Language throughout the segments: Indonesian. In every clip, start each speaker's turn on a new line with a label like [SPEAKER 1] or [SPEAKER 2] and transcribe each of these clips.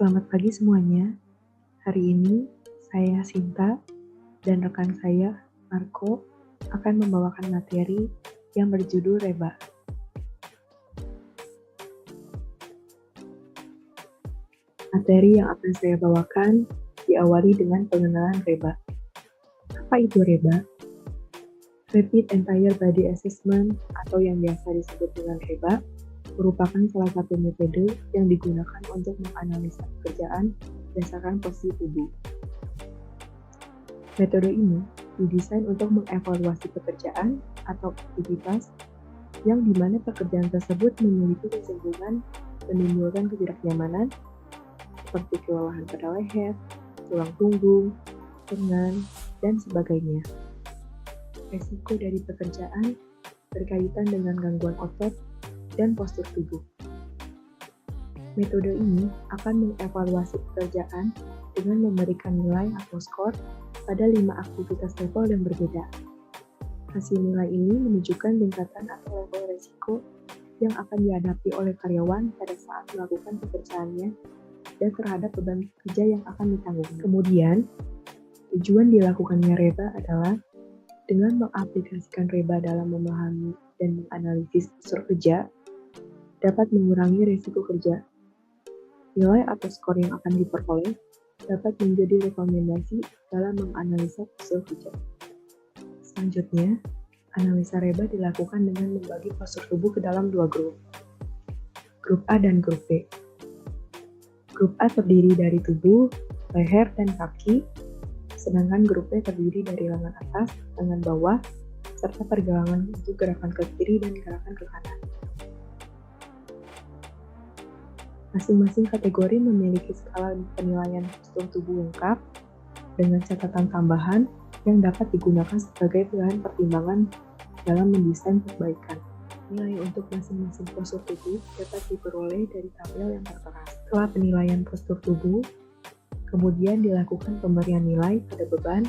[SPEAKER 1] Selamat pagi semuanya. Hari ini saya Sinta dan rekan saya Marco akan membawakan materi yang berjudul Reba. Materi yang akan saya bawakan diawali dengan pengenalan Reba. Apa itu Reba? Rapid Entire Body Assessment atau yang biasa disebut dengan Reba merupakan salah satu metode yang digunakan untuk menganalisa pekerjaan berdasarkan posisi tubuh. Metode ini didesain untuk mengevaluasi pekerjaan atau aktivitas yang dimana pekerjaan tersebut memiliki kecenderungan menimbulkan ketidaknyamanan seperti kelelahan pada leher, tulang punggung, lengan, dan sebagainya. Resiko dari pekerjaan berkaitan dengan gangguan otot dan postur tubuh. Metode ini akan mengevaluasi pekerjaan dengan memberikan nilai atau skor pada 5 aktivitas level yang berbeda. Hasil nilai ini menunjukkan tingkatan atau level resiko yang akan dihadapi oleh karyawan pada saat melakukan pekerjaannya dan terhadap beban kerja yang akan ditanggung. Kemudian, tujuan dilakukannya Reba adalah dengan mengaplikasikan Reba dalam memahami dan menganalisis postur kerja, dapat mengurangi risiko kerja. Nilai atau skor yang akan diperoleh dapat menjadi rekomendasi dalam menganalisa postur kerja. Selanjutnya, analisa Reba dilakukan dengan membagi postur tubuh ke dalam 2 grup. Grup A dan grup B. Grup A terdiri dari tubuh, leher, dan kaki, sedangkan grup B terdiri dari lengan atas, lengan bawah, serta pergelangan untuk gerakan ke kiri dan gerakan ke kanan. Masing-masing kategori memiliki skala penilaian postur tubuh lengkap dengan catatan tambahan yang dapat digunakan sebagai bahan pertimbangan dalam mendesain perbaikan. Nilai untuk masing-masing postur tubuh dapat diperoleh dari tabel yang tertera. Setelah penilaian postur tubuh, kemudian dilakukan pemberian nilai pada beban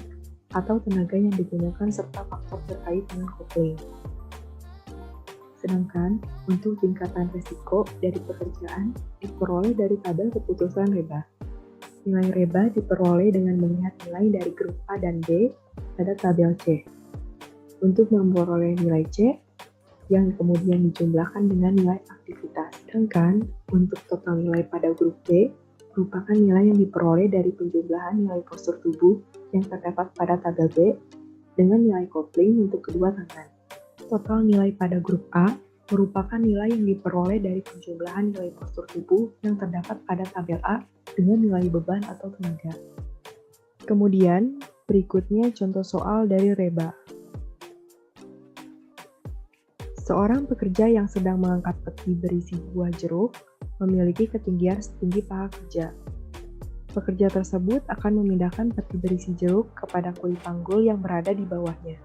[SPEAKER 1] atau tenaga yang digunakan serta faktor terkait dengan coupling. Sedangkan untuk tingkatan risiko dari pekerjaan diperoleh dari tabel keputusan Reba. Nilai Reba diperoleh dengan melihat nilai dari grup A dan B pada tabel C. Untuk memperoleh nilai C, yang kemudian dijumlahkan dengan nilai aktivitas. Sedangkan untuk total nilai pada grup B merupakan nilai yang diperoleh dari penjumlahan nilai postur tubuh yang terdapat pada tabel B dengan nilai coupling untuk kedua tangan. Total nilai pada grup A merupakan nilai yang diperoleh dari penjumlahan nilai postur tubuh yang terdapat pada tabel A dengan nilai beban atau tenaga. Kemudian, berikutnya contoh soal dari Reba. Seorang pekerja yang sedang mengangkat peti berisi buah jeruk memiliki ketinggian setinggi paha kerja. Pekerja tersebut akan memindahkan peti berisi jeruk kepada kulit panggul yang berada di bawahnya.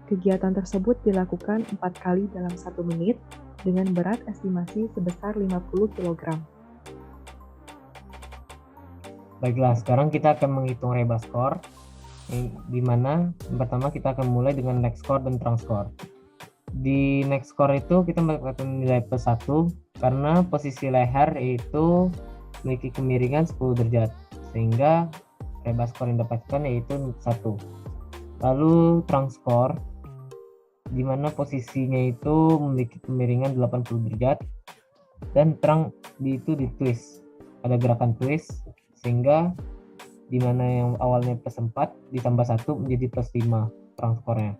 [SPEAKER 1] Kegiatan tersebut dilakukan 4 kali dalam 1 menit dengan berat estimasi sebesar 50 kg.
[SPEAKER 2] Baiklah, sekarang kita akan menghitung Reba skor, di mana pertama kita akan mulai dengan next score dan trunk score. Di next score itu kita mendapatkan nilai +1 karena posisi leher itu memiliki kemiringan 10 derajat, sehingga Reba skor yang dapatkan yaitu 1. Lalu trunk score, di mana posisinya itu memiliki kemiringan 80 derajat dan trunk itu ditwist, ada gerakan twist, sehingga di mana yang awalnya +4 ditambah 1 menjadi +5 trunk score-nya.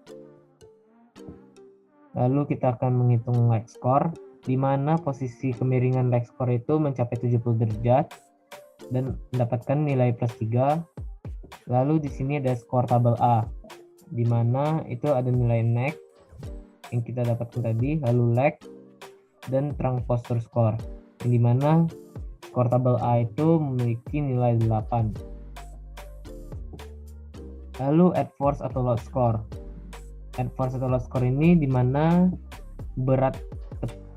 [SPEAKER 2] Lalu kita akan menghitung leg score, di mana posisi kemiringan leg score itu mencapai 70 derajat dan mendapatkan nilai +3. Lalu di sini ada skor tabel A, di mana itu ada nilai neck yang kita dapatkan tadi, lalu leg dan trunk posture score, yang dimana skor tabel A itu memiliki nilai 8. Lalu add force atau load score. Add force atau load score ini dimana berat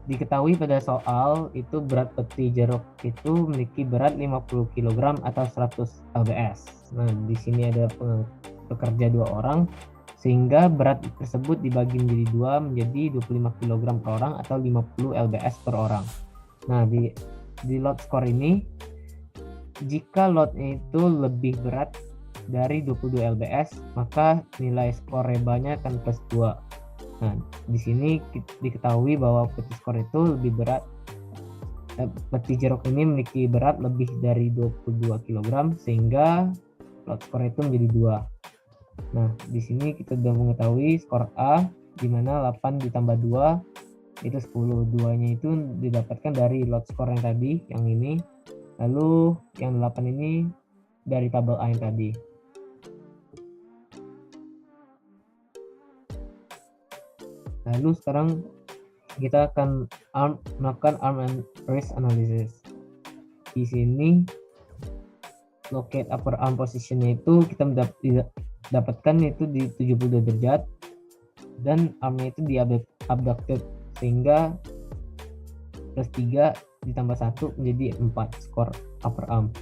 [SPEAKER 2] diketahui pada soal itu berat peti jeruk itu memiliki berat 50 kg atau 100 lbs. Nah, di sini ada pekerja 2 orang, sehingga berat tersebut dibagi menjadi 2 menjadi 25 kg per orang atau 50 lbs per orang. Nah, di load score ini Jika loadnya itu lebih berat dari 22 lbs, maka nilai skor rebanya akan plus 2. Nah, di sini diketahui bahwa peti skor itu lebih berat. Peti jeruk ini memiliki berat lebih dari 22 kg sehingga load skor itu menjadi 2. Nah, di sini kita sudah mengetahui skor A di mana 8 ditambah 2 itu 10. 2-nya itu didapatkan dari load skor yang tadi, yang ini. Lalu yang 8 ini dari tabel A yang tadi. Lalu sekarang kita akan melakukan arm and wrist analysis. Di sini locate upper arm positionnya itu kita dapatkan itu di 72 derajat dan armnya itu di abducted sehingga plus 3 ditambah 1 menjadi 4 skor upper arm.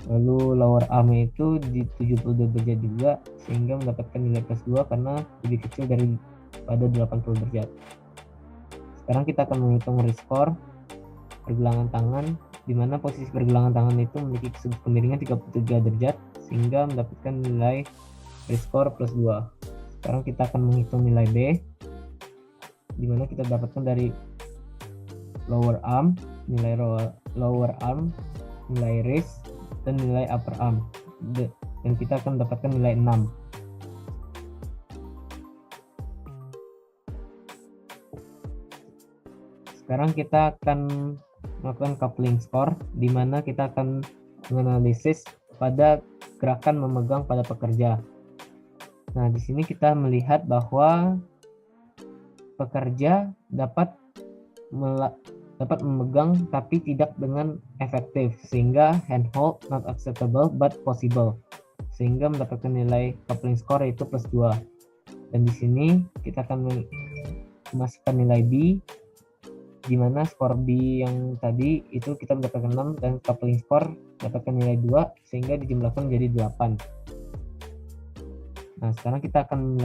[SPEAKER 2] Lalu lower armnya itu di 72 derajat juga sehingga mendapatkan nilai plus 2 karena lebih kecil daripada 80 derajat. Sekarang kita akan menghitung wrist score pergelangan tangan, di mana posisi pergelangan tangan itu memiliki sudut kemiringan 33 derajat sehingga mendapatkan nilai wrist score plus 2. Sekarang kita akan menghitung nilai B, di mana kita dapatkan dari lower arm, nilai lower arm, nilai wrist, dan nilai upper arm. Dan kita akan mendapatkan nilai 6. Sekarang kita akan melakukan coupling score, di mana kita akan menganalisis pada gerakan memegang pada pekerja. Nah, di sini kita melihat bahwa pekerja dapat memegang tapi tidak dengan efektif, sehingga handhold not acceptable but possible, sehingga mendapatkan nilai coupling score yaitu plus 2. Dan di sini kita akan memasukkan nilai B, di mana skor B yang tadi itu kita mendapatkan 6 dan coupling score mendapatkan nilai 2 sehingga dijumlahkan menjadi 8. Nah, sekarang kita akan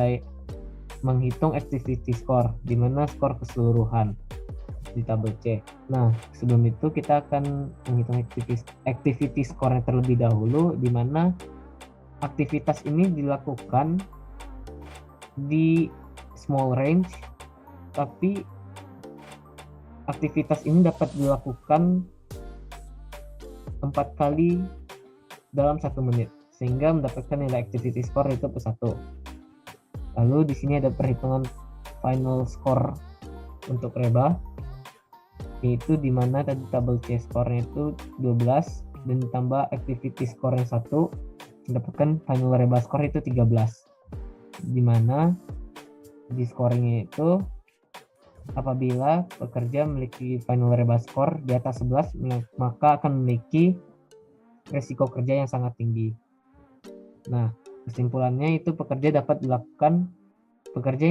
[SPEAKER 2] menghitung activity score, di mana skor keseluruhan di tabel C. Nah, sebelum itu kita akan menghitung activity score terlebih dahulu, di mana aktivitas ini dilakukan di small range, tapi aktivitas ini dapat dilakukan 4 kali dalam 1 menit, sehingga mendapatkan nilai activity score itu plus 1. Lalu di sini ada perhitungan final score untuk reba, yaitu di mana tadi tabel C skornya itu 12 dan ditambah activity score yang 1 mendapatkan final reba score itu 13, di mana di scoringnya itu apabila pekerja memiliki final reba score di atas 11, maka akan memiliki resiko kerja yang sangat tinggi. Nah, kesimpulannya itu pekerja yang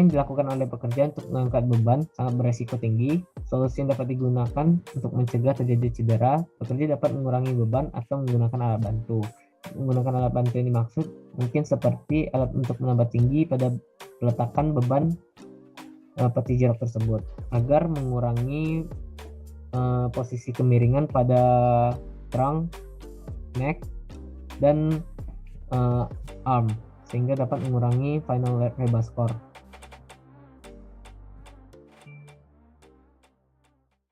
[SPEAKER 2] dilakukan oleh pekerja untuk mengangkat beban sangat beresiko tinggi. Solusi yang dapat digunakan untuk mencegah terjadi cedera, pekerja dapat mengurangi beban atau menggunakan alat bantu. Menggunakan alat bantu yang dimaksud mungkin seperti alat untuk menambah tinggi pada peletakan beban peti jeruk tersebut, agar mengurangi posisi kemiringan pada trunk, neck, dan arm, sehingga dapat mengurangi final reba score.